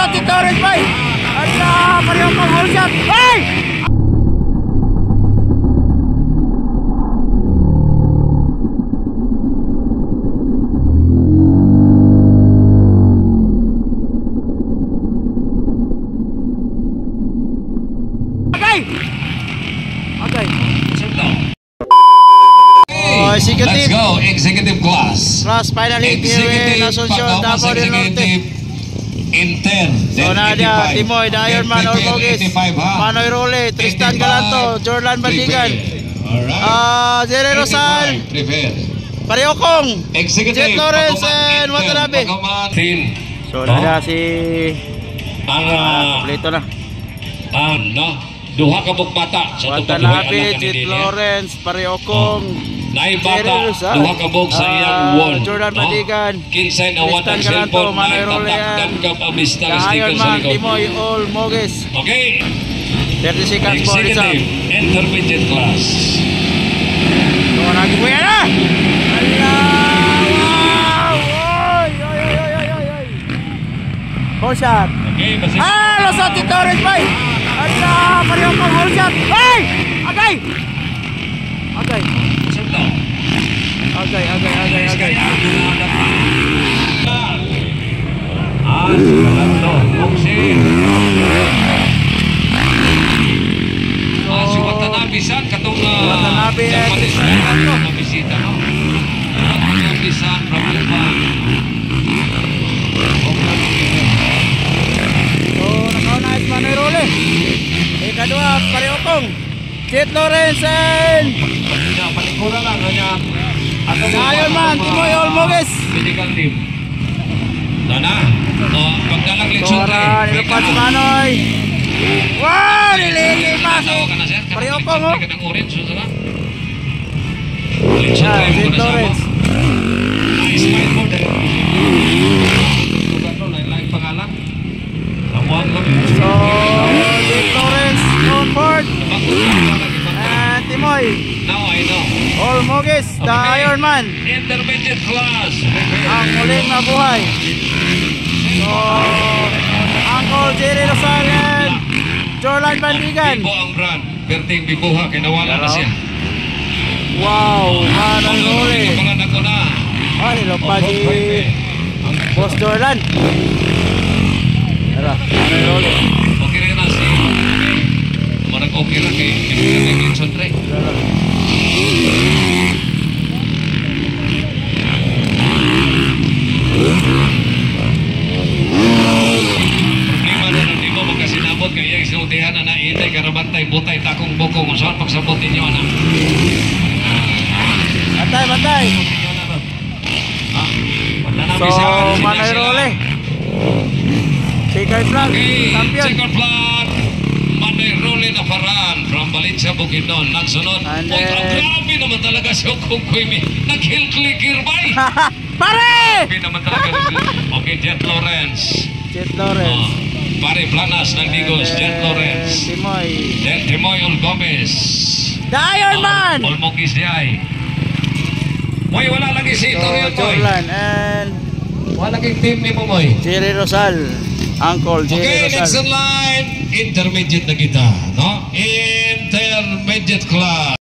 shot si Torres, boy! Ala, pareho pa whole shot! Hey! Okay. Oh, Let's go, executive class. Class finally here in Asuncion, Davao del Norte. Inter. So na dia Timoy, Ironman, Ormogis, Manoy Role, Tristan Galanto, Jordan Bandigan, Jerry Rosal, Pareho Kong, Jet Lawrence, and Watanabe. So na dia si kompleto na. Duha ka bata sa Watanabe, Jet Lawrence, Pareho Kong, Naibata, duha ka bog sa iyang won. Jordan Bandigan, Kinsay na watang cellphone, Manoy Role, tatakdam ka pamista sticker sa Ironman, likod. Timoy, Ormogis. Okay. 30 seconds for this up. Executive, intermediate class. So lagi kuya na! Ala! Wow! Oy! Whole shot. Okay, basta. Lusot si Torres, boy! Ala! Pareho pa whole shot. Hey! Okay! Okay. Okay. Si Watanabe san katong Watanabe na bisita, no? Watanabe san problema. So nakaunahit Manoy Role. Ikadua, Pareho Kong, Jet Lawrence, and Palikura lang kanya. Ironman, Timoy, Ormogis. Medical team. Dana. Pagdalang leksyon Sora, nilapat si Manoy. Wow, niligi pa si Pareho Kong, oh. Kadang orange so sala. Jet Lawrence. Smile mo dahil. Lain-lain pangalan. Lamuan ko. So, Jet Lawrence, Comfort, and Timoy. Now I know. Ormogis, the Ironman. Intermediate class. Ang muling mabuhay. So, Uncle Jerry Rosal and Jordan Bandigan. Bibo ang brand. Perting bibuha, kaya nawala na siya. Wow, Manoy Role. Kapalan ako na. Oh, nilupa si Boss Jordan. Tara, Manoy Role. Okay rin na si Marag okay lang kay Gilson Trey. Problema na hindi mo magkasinabot kaya yung sinutihan na naitay, karabantay, butay, takong bukong. Saan pagsabutin nyo na? Bantay. So, Manoy Role. Second flag, champion. Second flag. Manoy Role na paraan from Valencia, Bukidnon. Nagsunod. Grabe naman talaga siya kung kuwi. Nag-hill-clicker ba? Pare! Grabe naman talaga. Okay, Jet Lawrence. Pare Planas ng Digos, Jet Lawrence. Timoy. Then Timoy Gomez. The Ironman! Olmogis di ay. Moy, wala lagi si Toriel Moy. Jordan and Wala lagi team ni mo, Moy. Jerry Rosal. Uncle Jerry Okay, Rosal. next in line. Intermediate na kita, no? Intermediate class.